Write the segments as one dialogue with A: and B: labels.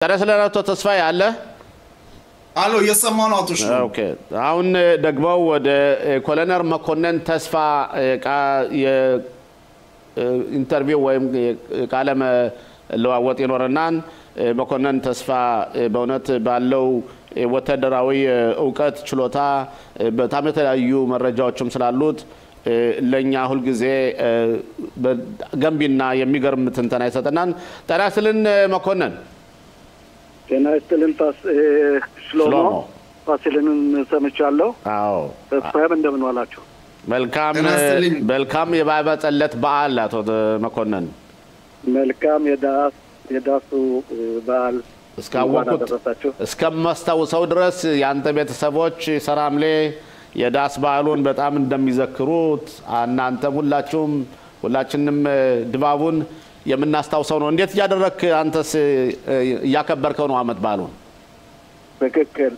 A: ተረስለናቶ ተስፋዬ አለ
B: አሎ የሰማው ነው አጥሽ
A: ኦኬ አሁን ደግሞ ወደ ኮሎኔል መኮንን ተስፋ ኢንተርቪው ወይም ቃለመ ለዋወጥ ይኖርናን መኮንን ተስፋ በእውነት ባለው ወታደራዊ ዕውቀት ችሎታ በጣም የተለያዩ መረጃዎችም ስላሉት ለኛ ሁሉ ጊዜ ገንቢና የሚገርም ትንተና ይሰጠናል ተራስልን መኮንን
C: ከናይስትልን ሽሎሞ ፋሲልን ሰምቻለሁ
A: አዎ
C: ተስፋዬም እንደምን ዋላችሁ
A: መልካም የባበጸለት በዓል አቶ መኮንን
C: መልካም የዳሱ በዓል
A: እስካወቁት እስከማስተውሰው ድረስ ያንተ ቤተሰቦች ሰራምሌ የዳስ በዓሉን በጣም እንደሚዘክሩት እናንተ ሁላችንም ድባቡን የምናስተውሰው ነው እንዴት ያደረክ አንተስ ያከበርከው ነው አመት በዓሉን
C: በትክክል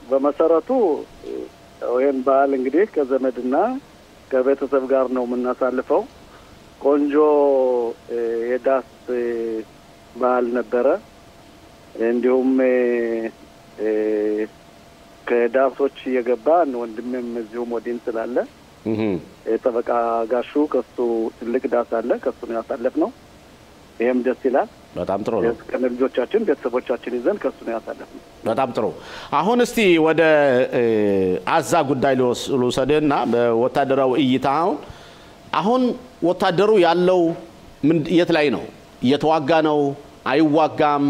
C: በመሰረቱ ወይን በዓል እንግዲህ ከዘመድና ከቤተሰብ ጋር ነው የምናሳልፈው ቆንጆ የዳስ በዓል ነበረ እንዲሁም ከዳሶች የገባን ወንድምም እዚሁም ወዲን ስላለ ጠበቃ ጋሹ ከሱ ትልቅ ዳስ አለ ከሱ ነው ያሳለፍነው ይሄም ደስ ይላል
A: በጣም ጥሩ ነው
C: ከልጆቻችን ቤተሰቦቻችን ይዘን ከሱ ነው ያሳለፍነው
A: በጣም ጥሩ አሁን እስቲ ወደ አዛ ጉዳይ ልውሰድና በወታደራው እይታ አሁን ወታደሩ ያለው ምን የት ላይ ነው እየተዋጋ ነው አይዋጋም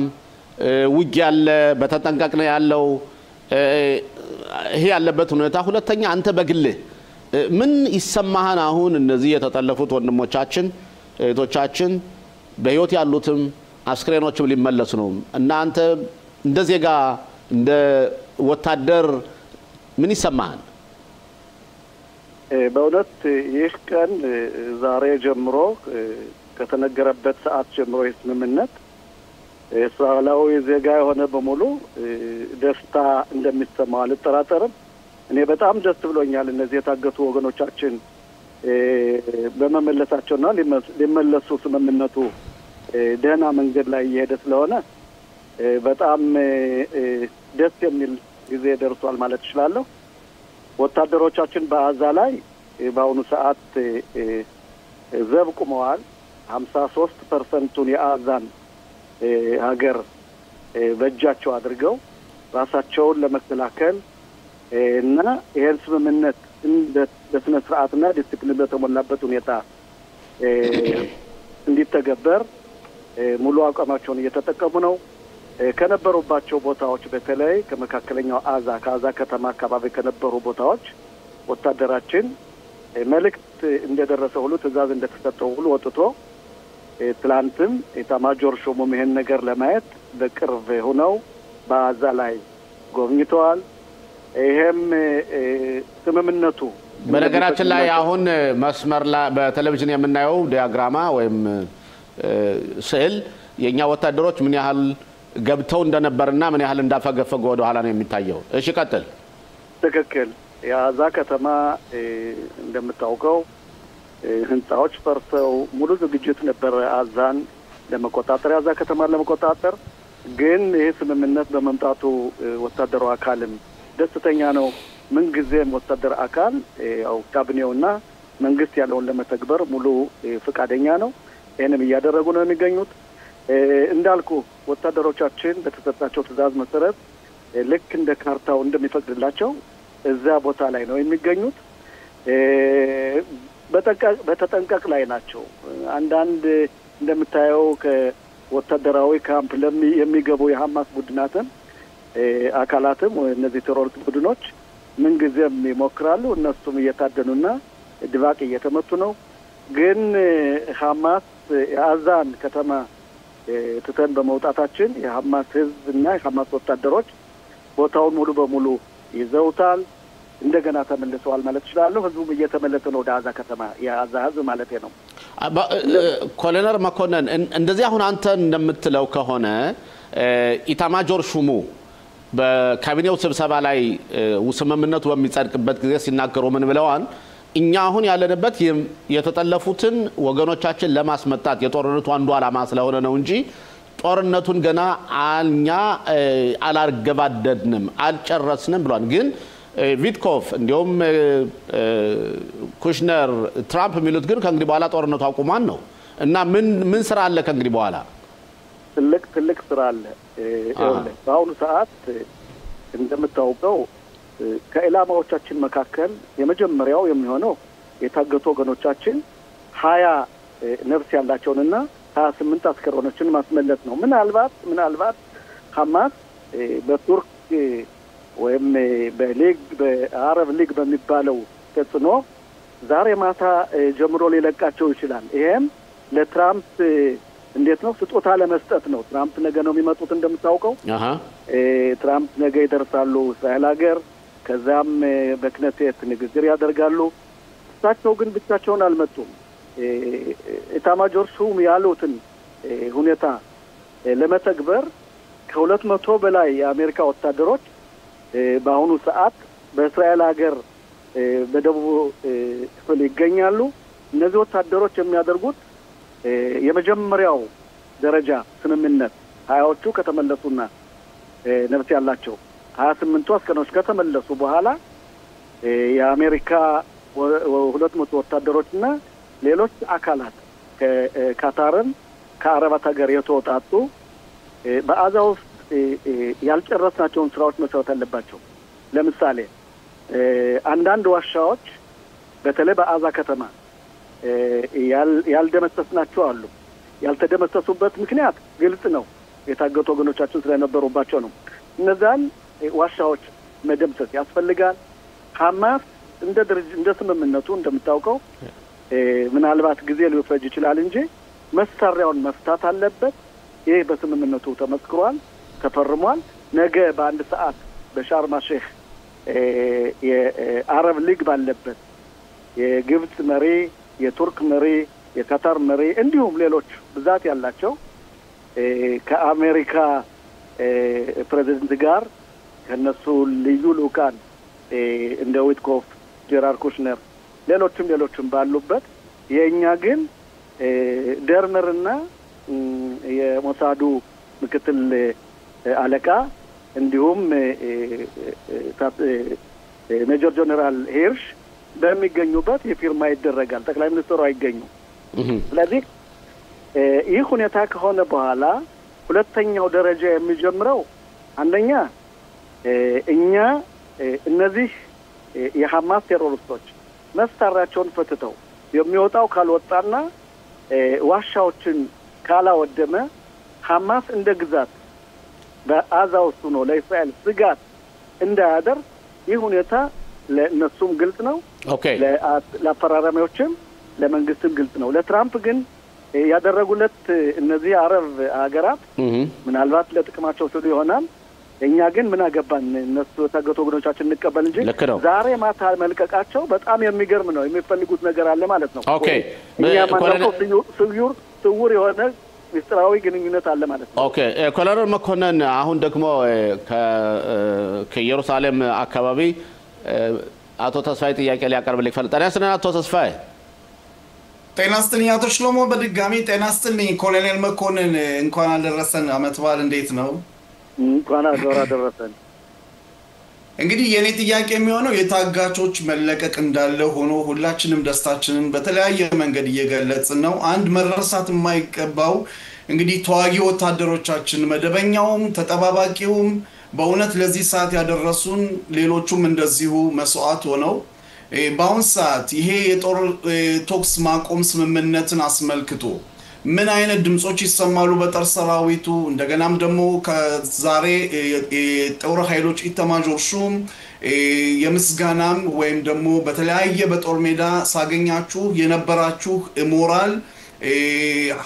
A: ውጊያ ያለ በተጠንቀቅ ነው ያለው ይሄ ያለበት ሁኔታ ሁለተኛ አንተ በግልህ ምን ይሰማሃን አሁን እነዚህ የተጠለፉት ወንድሞቻችን እህቶቻችን በህይወት ያሉትም አስክሬኖችም ሊመለሱ ነው እና አንተ እንደ ዜጋ እንደ ወታደር ምን ይሰማሃን
C: በእውነት ይህ ቀን ዛሬ ጀምሮ ከተነገረበት ሰዓት ጀምሮ የስምምነት እስራኤላዊ ዜጋ የሆነ በሙሉ ደስታ እንደሚሰማው አልጠራጠርም እኔ በጣም ደስ ብሎኛል እነዚህ የታገቱ ወገኖቻችን በመመለሳቸውና ሊመለሱ ስምምነቱ ደህና መንገድ ላይ እየሄደ ስለሆነ በጣም ደስ የሚል ጊዜ ደርሷል ማለት እችላለሁ ወታደሮቻችን በአዛ ላይ በአሁኑ ሰዓት ዘብ ቆመዋል 53% የአዛን ሀገር በእጃቸው አድርገው ራሳቸውን ለመከላከል እና ይሄን ስምምነት በስነ ስርዓትና ዲሲፕሊን በተሞላበት ሁኔታ እንዲተገበር ሙሉ አቋማቸውን እየተጠቀሙ ነው ከነበሩባቸው ቦታዎች በተለይ ከመካከለኛው ከአዛ ከተማ አካባቢ ከነበሩ ቦታዎች ወታደራችን መልእክት እንደደረሰ ሁሉ ትዕዛዝ እንደተሰጠው ሁሉ ወጥቶ ትላንትም ኤታማዦር ሹሙም ይሄን ነገር ለማየት በቅርብ ሆነው በአዛ ላይ ጎብኝተዋል ይሄም ስምምነቱ
A: በነገራችን ላይ አሁን መስመር ላይ በቴሌቪዥን የምናየው ዲያግራማ ወይም ስዕል የኛ ወታደሮች ምን ያህል ገብተው እንደነበርና ምን ያህል እንዳፈገፈጉ ወደ ኋላ ነው የሚታየው እሺ ቀጥል
C: ትክክል የአዛ ከተማ እንደምታውቀው ህንጻዎች ፈርሰው ሙሉ ዝግጅት ነበር አዛን ለመቆጣጠር ያዛ ከተማ ለመቆጣጠር ግን ይሄ ስምምነት በመምጣቱ ወታደሩ አካልም ደስተኛ ነው ምን ጊዜም ወታደር አካል ያው ካቢኔውና መንግስት ያለውን ለመተግበር ሙሉ ፍቃደኛ ነው እኔም ያደረጉ ነው የሚገኙት እንዳልኩ ወታደሮቻችን በተሰጣቸው ትዕዛዝ መሰረት ልክ እንደ ካርታው እንደሚፈቅድላቸው እዛ ቦታ ላይ ነው የሚገኙት በተጠንቀቅ ላይ ናቸው አንዳንድ እንደምታየው ከወታደራዊ ካምፕ የሚገቡ የሐማስ ቡድናትን አካላትም እነዚህ ቴሮሪስት ቡድኖች ምን ጊዜም ይሞክራሉ እነሱም እየታደኑና ድባቅ እየተመቱ ነው ግን ሐማስ የአዛን ከተማ ትተን በመውጣታችን የሐማስ ህዝብና የሐማስ ወታደሮች ቦታውን ሙሉ በሙሉ ይዘውታል እንደገና ተመልሰዋል ማለት ይችላል ህዝቡም እየተመለሰ ነው ወደ አዛ ከተማ የአዛ ህዝብ ማለት ነው
A: ኮሎኔል መኮንን እንደዚህ አሁን አንተ እንደምትለው ከሆነ ኢታማጆር ሹሙ በካቢኔው ስብሰባ ላይ ስምምነቱ በሚጸድቅበት ጊዜ ሲናገሩ ምን ብለዋል እኛ አሁን ያለንበት የተጠለፉትን ወገኖቻችን ለማስመጣት የጦርነቱ አንዱ ዓላማ ስለሆነ ነው እንጂ ጦርነቱን ገና አኛ አላርገባደድንም አልጨረስንም ብሏል ግን ቪትኮፍ እንዲሁም ኩሽነር ትራምፕ የሚሉት ግን ከእንግዲህ በኋላ ጦርነቱ አቁሟን ነው እና ምን ስራ አለ ከእንግዲህ በኋላ
C: ትልቅ ስራ አለ በአሁኑ ሰዓት እንደምታውቀው ከኢላማዎቻችን መካከል የመጀመሪያው የሚሆነው የታገቱ ወገኖቻችን 20 ነፍስ ያላቸውንና 28 አስከሬኖችን ማስመለስ ነው ምናልባት ሐማስ በቱርክ ወይም በአረብ ሊግ በሚባለው ተጽዕኖ ዛሬ ማታ ጀምሮ ሊለቃቸው ይችላል ይሄም ለትራምፕ እንዴት ነው ስጦታ ለመስጠት ነው ትራምፕ ነገ ነው የሚመጡት እንደምታውቀው ትራምፕ ነገ ይደርሳሉ እስራኤል ሀገር ከዛም በክነሴት ንግግር ያደርጋሉ እሳቸው ግን ብቻቸውን አልመጡም ኢታማጆር ሹም ያሉትን ሁኔታ ለመተግበር ከ200 በላይ የአሜሪካ ወታደሮች በአሁኑ ሰዓት በእስራኤል ሀገር በደቡብ ክፍል ይገኛሉ እነዚህ ወታደሮች የሚያደርጉት የመጀመሪያው ደረጃ ስምምነት 20ዎቹ ከተመለሱና ነፍስ ያላቸው 28ቱ አስከሬኖች ከተመለሱ በኋላ የአሜሪካ 200 ወታደሮችና ሌሎች አካላት ከካታርም ከአረባት ሀገር የተወጣጡ በአዛ ውስጥ ያልጨረስናቸውን ስራዎች መስራት አለባቸው ለምሳሌ አንዳንድ ዋሻዎች በተለይ በአዛ ከተማ ያልደመሰስናቸው አሉ ያልተደመሰሱበት ምክንያት ግልጽ ነው የታገቱ ወገኖቻችን ስለነበሩባቸው ነው እነዛን ዋሻዎች መደምሰስ ያስፈልጋል ሐማስ እንደ ስምምነቱ እንደምታውቀው ምናልባት ጊዜ ሊወስድ ይችላል እንጂ መሳሪያውን መፍታት አለበት ይሄ በስምምነቱ ተመስክሯል ተፈርሟል ነገ በአንድ ሰዓት በሻርማ ሼክ የአረብ ሊግ ባለበት የግብጽ መሪ የቱርክ መሪ የካታር መሪ እንዲሁም ሌሎች ብዛት ያላቸው ከአሜሪካ ፕሬዝዳንት ጋር ከነሱ ልዩ ልኡካን እንደ ዊትኮፍ ጄራርድ ኩሽነር ሌሎችም ባሉበት የኛ ግን ደርመርና የሞሳዱ ምክትል አለቃ እንዲሁም ሜጀር ጀነራል ሄርሽ በሚገኙበት የፊርማ ይደረጋል ጠቅላይ ሚኒስትሩ አይገኙ ስለዚህ ይህ ሁኔታ ከሆነ በኋላ ሁለተኛው ደረጃ የሚጀምረው አንደኛ እኛ እነዚህ የሐማስ ቴሮሪስቶች መሳሪያቸውን ፈትተው የሚወጣው ካልወጣና ዋሻዎችን ካላወደመ ሐማስ እንደ ግዛት በአዛ ውስጥ ነው ለእስራኤል ስጋት እንዳያደር ይህ ሁኔታ ለነሱም ግልጽ ነው ለአፈራራሚዎችም ለመንግስትም ግልጽ ነው ለትራምፕ ግን ያደረጉለት እነዚህ አረብ ሀገራት ምናልባት ለጥቅማቸው ሲሉ ይሆናል እኛ ግን ምን አገባን እነሱ ታገቱ ወገኖቻችን እንቀበል እንጂ ዛሬ ማታ መልቀቃቸው በጣም የሚገርም ነው የሚፈልጉት ነገር አለ ማለት ነው እኛ ማንነው ስውር የሆነ ሚስጥራዊ ግንኙነት አለ ማለት ነው
A: ኮሎኔል መኮንን አሁን ደግሞ ከኢየሩሳሌም አካባቢ አቶ ተስፋዬ ጥያቄ ሊያቀርብልኝ ፈልጠና ስለና አቶ ተስፋዬ
B: ጤና ይስጥልኝ አቶ ሽሎሞ በድጋሚ ጤና ይስጥልኝ ኮሎኔል መኮንን እንኳን አደረሰን አመት በዓል እንዴት ነው
C: እንኳን አደረሰን
B: እንግዲህ የኔ ጥያቄ የሚሆነው የታጋቾች መለቀቅ እንዳለ ሆኖ ሁላችንም ደስታችንን በተለያየ መንገድ እየገለጽን ነው አንድ መረሳት የማይገባው እንግዲህ ተዋጊ ወታደሮቻችን መደበኛውም ተጠባባቂውም በእውነት ለዚህ ሰዓት ያደረሱን ሌሎቹም እንደዚሁ መስዋዕት ሆነው በአሁን ሰዓት ይሄ የጦር ቶክስ ማቆም ስምምነትን አስመልክቶ ምን አይነት ድምጾች ይሰማሉ በጦር ሰራዊቱ እንደገናም ደግሞ ከዛሬ የጦር ኃይሎች ኢታማዦር ሹም የምስጋናም ወይም ደግሞ በተለያየ በጦር ሜዳ ሳገኛችሁ የነበራችሁ ሞራል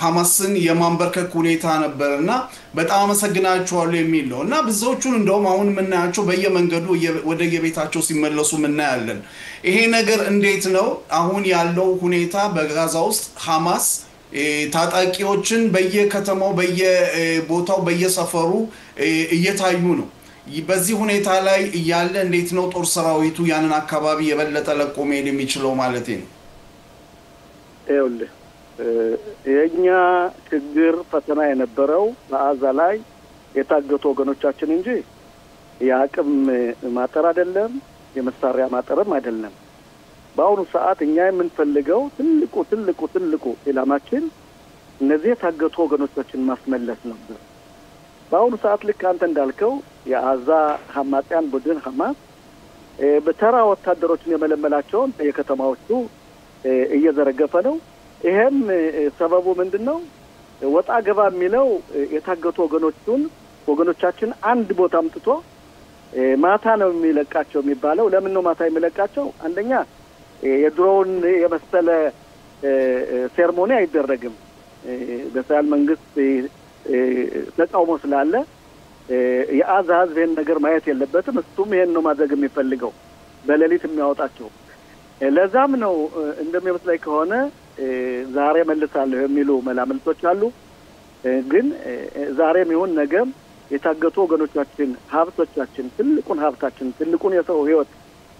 B: ሐማስን የማንበርከክ ሁኔታ ነበርና በጣም አመሰግናችኋለሁ የሚል ነው እና ብዙዎቹን እንደውም አሁን ምናያቸው በየመንገዱ ወደ የቤታቸው ሲመለሱ ምናያለን ይሄ ነገር እንዴት ነው አሁን ያለው ሁኔታ በጋዛ ውስጥ ሐማስ ታጣቂዎችን በየከተማው በየቦታው በየሰፈሩ እየታዩ ነው በዚህ ሁኔታ ላይ ያለ እንዴት ነው ጦር ሰራዊቱ ያንን አካባቢ የበለጠ ለቆ መሄድ የሚችለው ማለት ነው
C: የኛ ችግር ፈተና የነበረው በአዛ ላይ የታገቱ ወገኖቻችን እንጂ የአቅም ማጠር አይደለም፣ የመሳሪያ ማጠርም አይደለም። በአሁኑ ሰዓት እኛ የምንፈልገው ትልቁ ኢላማችን እነዚህ የታገቱ ወገኖቻችን ማስመለስ ነበር። በአሁኑ ሰዓት ልክ አንተ እንዳልከው የአዛ ሐማጽያን ቡድን ሐማስ በተራ ወታደሮችን የመለመላቸውን የከተማዎቹ እየዘረገፈ ነው። ይሄም ሰበቡ ምንድነው? ወጣ ገባ የሚለው የታገቱ ወገኖቻችን አንድ ቦታ አምጥቶ ማታ ነው የሚለቃቸው የሚባለው። ለምን ነው ማታ የሚለቃቸው? አንደኛ የድሮውን የመሰለ ሴርሞኒ አይደረግም። በእስራኤል መንግስት ተቃውሞ ስላለ የአዛ ህዝብ ይህን ነገር ማየት የለበትም። እሱም ይሄን ነው ማድረግ የሚፈልገው፣ በሌሊት የሚያወጣቸው። ለዛም ነው እንደሚመስለኝ ከሆነ ዛሬ መልሳለሁ የሚሉ መላምልቶች አሉ። ግን ዛሬም ይሁን ነገም የታገቱ ወገኖቻችን ሀብቶቻችን፣ ትልቁን ሀብታችን፣ ትልቁን የሰው ህይወት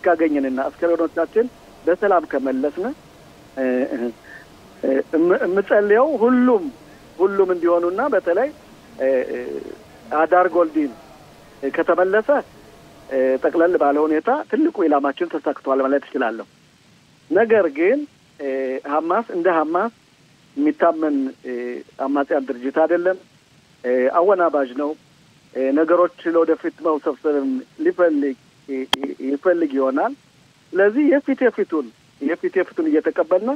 C: ካገኘንና አስከሬኖቻችን በሰላም ከመለስን የምጸልየው ሁሉም እንዲሆኑና በተለይ አዳር ጎልዲን ከተመለሰ ጠቅለል ባለ ሁኔታ ትልቁ ኢላማችን ተሳክቷል ማለት እችላለሁ። ነገር ግን ሐማስ እንደ ሐማስ የሚታመን አማጺያን ድርጅት አይደለም። አወናባጅ ነው። ነገሮች ለወደፊት መውሰብሰብም ይፈልግ ይሆናል። ስለዚህ የፊት የፊቱን እየተቀበልና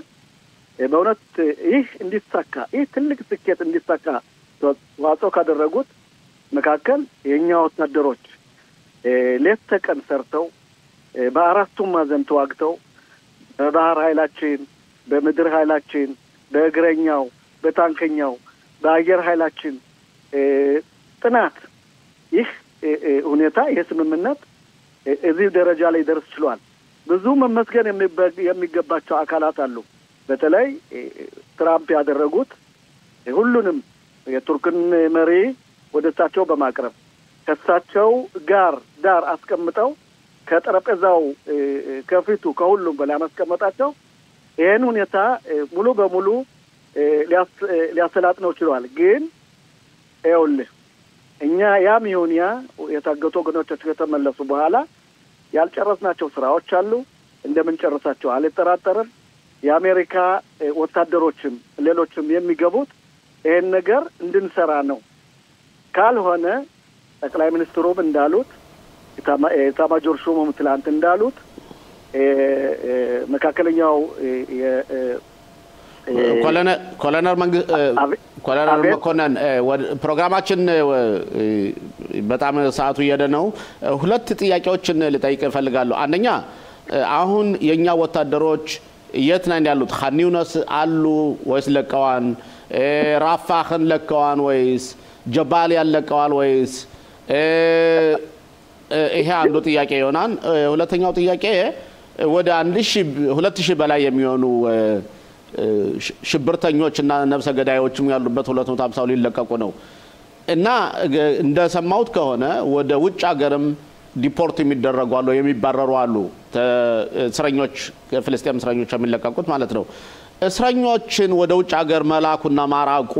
C: በእውነት ይህ እንዲሳካ ይህ ትልቅ ስኬት እንዲሳካ ተዋጽኦ ካደረጉት መካከል የኛ ወታደሮች ሌት ተቀን ሰርተው በአራቱም ማዕዘን ተዋግተው በባህር ኃይላችን፣ በምድር ኃይላችን፣ በእግረኛው፣ በታንከኛው፣ በአየር ኃይላችን ጥናት ይህ ሁኔታ የስምምነት እዚህ ደረጃ ላይ ደርስ ችሏል። ብዙ መመስገን የሚገባቸው አካላት አሉ። በተለይ ትራምፕ ያደረጉት ሁሉንም የቱርክን መሪ ወደ እሳቸው በማቅረብ ከእሳቸው ጋር ዳር አስቀምጠው ከጠረጴዛው ከፊቱ ከሁሉም በላይ ማስቀመጣቸው ይሄን ሁኔታ ሙሉ በሙሉ ሊያሰላጥነው ችሏል። ግን ይኸውልህ እኛ ያም ይሁን ያ የታገቱ ወገኖቻችን ከተመለሱ በኋላ ያልጨረስናቸው ስራዎች አሉ። እንደምንጨርሳቸው አልጠራጠርም። የአሜሪካ ወታደሮችም ሌሎችም የሚገቡት ይሄን ነገር እንድንሰራ ነው። ካልሆነ ጠቅላይ ሚኒስትሩም እንዳሉት የኤታማዦር ሹሙም ትላንት እንዳሉት መካከለኛው
A: ኮሎኔል መኮንን ፕሮግራማችን በጣም ሰዓቱ እየሄደ ነው። ሁለት ጥያቄዎችን ልጠይቅ እፈልጋለሁ። አንደኛ አሁን የኛ ወታደሮች የት ነው ያሉት? ኻን ዩኒስ አሉ ወይስ ለቀዋን? ራፋህን ለቀዋን ወይስ ጀባሊያን ለቀዋል ወይስ? ይሄ አንዱ ጥያቄ ይሆናል። ሁለተኛው ጥያቄ ወደ 2000 በላይ የሚሆኑ ሽብርተኞችና ነፍሰ ገዳዮችም ያሉበት 250 ሊለቀቁ ነው እና እንደሰማሁት ከሆነ ወደ ውጭ ሀገርም ዲፖርት የሚደረጉ አሉ፣ የሚባረሩ አሉ። እስረኞች ፍልስጤም እስረኞች የሚለቀቁት ማለት ነው። እስረኞችን ወደ ውጭ ሀገር መላኩና ማራቁ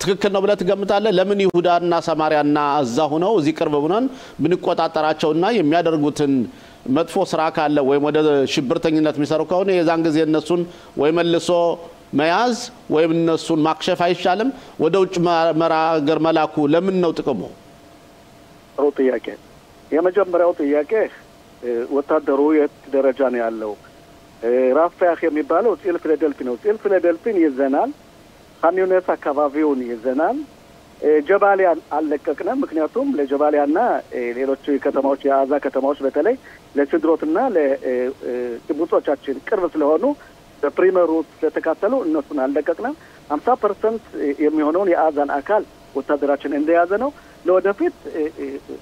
A: ትክክል ነው ብለህ ትገምታለህ? ለምን ይሁዳና ሰማሪያና እዛ ሆነው እዚህ ቅርብ ሆነን ብንቆጣጠራቸውና የሚያደርጉትን መጥፎ ስራ ካለ ወይም ወደ ሽብርተኝነት የሚሰሩ ከሆነ የዛን ጊዜ እነሱን ወይ መልሶ መያዝ ወይም እነሱን ማክሸፍ አይቻልም? ወደ ውጭ ሀገር መላኩ ለምን ነው ጥቅሙ?
C: ጥሩ ጥያቄ። የመጀመሪያው ጥያቄ ወታደሩ የት ደረጃ ነው ያለው? ራፋህ የሚባለው ጺል ፊላዴልፊ ነው። ጺል ፊላዴልፊን ይዘናል። ኻን ዩኒስ አካባቢውን ይዘናል። ጀባሊያን አልለቀቅንም። ምክንያቱም ለጀባሊያና ሌሎች ከተማዎች የአዛ ከተማዎች በተለይ ለስድሮትና ለኪቡጾቻችን ቅርብ ስለሆኑ በፕሪመሩ ስለተካተሉ እነሱን አልለቀቅንም። 50% የሚሆነውን የአዛን አካል ወታደራችን እንደያዘ ነው። ለወደፊት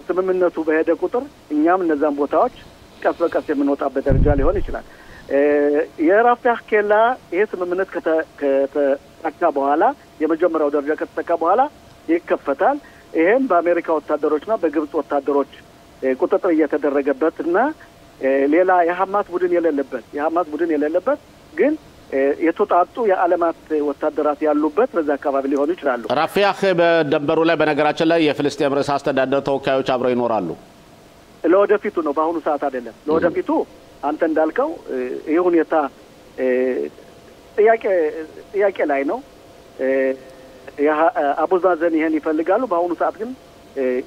C: ስምምነቱ በሄደ ቁጥር እኛም እነዛን ቦታዎች ቀስ በቀስ የምንወጣበት ደረጃ ሊሆን ይችላል። የራፋህ ኬላ ይሄ ስምምነት ከተሳካ በኋላ የመጀመሪያው ደረጃ ከተሳካ በኋላ ይከፈታል። ይሄም በአሜሪካ ወታደሮችና በግብጽ ወታደሮች ቁጥጥር እየተደረገበትና ሌላ የሐማስ ቡድን የሌለበት ግን የተጣጡ የዓለማት ወታደራት ያሉበት በዛ አካባቢ ሊሆኑ ይችላሉ።
A: ራፊያህ በደንበሩ ላይ በነገራችን ላይ የፍልስጤም ርዕሰ አስተዳደር ተወካዮች አብረው ይኖራሉ።
C: ለወደፊቱ ነው፣ በአሁኑ ሰዓት አይደለም። ለወደፊቱ አንተ እንዳልከው ይህ ሁኔታ ጥያቄ ላይ ነው። አቡ ማዘን ይሄን ይፈልጋሉ። በአሁኑ ሰዓት ግን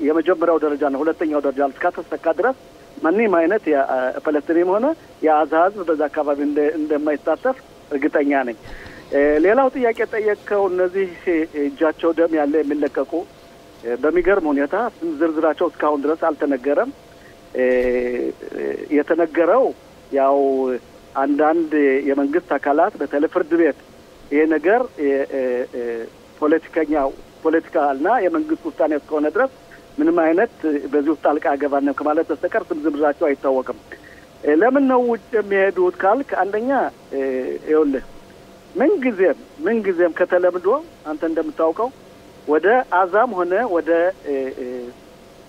C: የመጀመሪያው ደረጃና ሁለተኛው ደረጃ እስካተሰካ ድረስ ማንኛውም አይነት የፍልስጤም ሆነ የጋዛ ህዝብ በዛ አካባቢ እንደማይሳተፍ እርግጠኛ ነኝ። ሌላው ጥያቄ ጠየቀው፣ እነዚህ እጃቸው ደም ያለ የሚለቀቁ በሚገርም ሁኔታ ዝርዝራቸው እስካሁን ድረስ አልተነገረም። የተነገረው ያው አንዳንድ የመንግስት አካላት በተለይ ፍርድ ቤት ይሄ ነገር ፖለቲካና የመንግስት ውሳኔ እስከሆነ ድረስ ምንም አይነት በዚህ ውስጥ ጣልቃ ገባንም ከማለት በስተቀር ዝርዝራቸው አይታወቅም። ለምን ነው ውጭ የሚሄዱት ካልክ፣ አንደኛ ይኸውልህ ምንጊዜም ከተለምዶ አንተ እንደምታውቀው ወደ አዛም ሆነ ወደ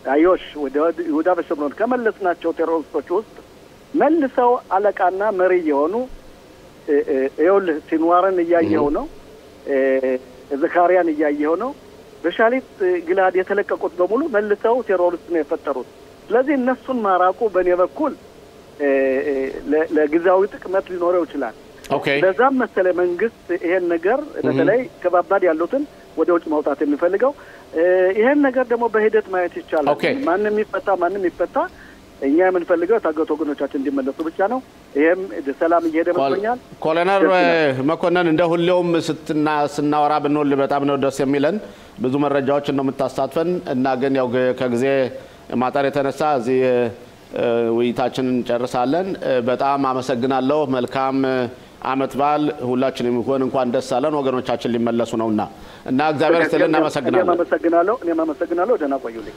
C: አዮሽ ወደ ይሁዳ በሸምሮን ከመለስናቸው ቴሮሪስቶች ውስጥ መልሰው አለቃና መሪ የሆኑ ይኸውልህ ሲንዋርን እያየው ነው፣ ዘካሪያን እያየው ነው። በሻሊት ግላድ የተለቀቁት በሙሉ መልሰው ቴሮሪስት ነው የፈጠሩት። ስለዚህ እነሱን ማራቁ በእኔ በኩል ለጊዜያዊ ጥቅመት ሊኖረው ይችላል። በዛም መሰለ መንግስት ይሄን ነገር በተለይ ከባባድ ያሉትን ወደ ውጭ ማውጣት የሚፈልገው ይሄን ነገር ደግሞ በሂደት ማየት ይቻላል። ማንንም ይፈታ እኛ የምንፈልገው የታገቱ ወገኖቻችን እንዲመለሱ ብቻ ነው። ይሄም ሰላም እየሄደ መስሎኛል።
A: ኮሎኔል መኮንን እንደ ሁሌውም ስናወራ ብንውል በጣም ነው ደስ የሚለን። ብዙ መረጃዎችን ነው የምታሳትፈን እና ግን ያው ከጊዜ ማጠር የተነሳ እዚህ ውይይታችንን እንጨርሳለን። በጣም አመሰግናለሁ። መልካም አመት በዓል ሁላችንም ይሁን። እንኳን ደስ አለን። ወገኖቻችን ሊመለሱ ነውና እና እግዚአብሔር ይስጥልን። እናመሰግናለን።
C: እኔም አመሰግናለሁ። ደህና ቆዩልኝ።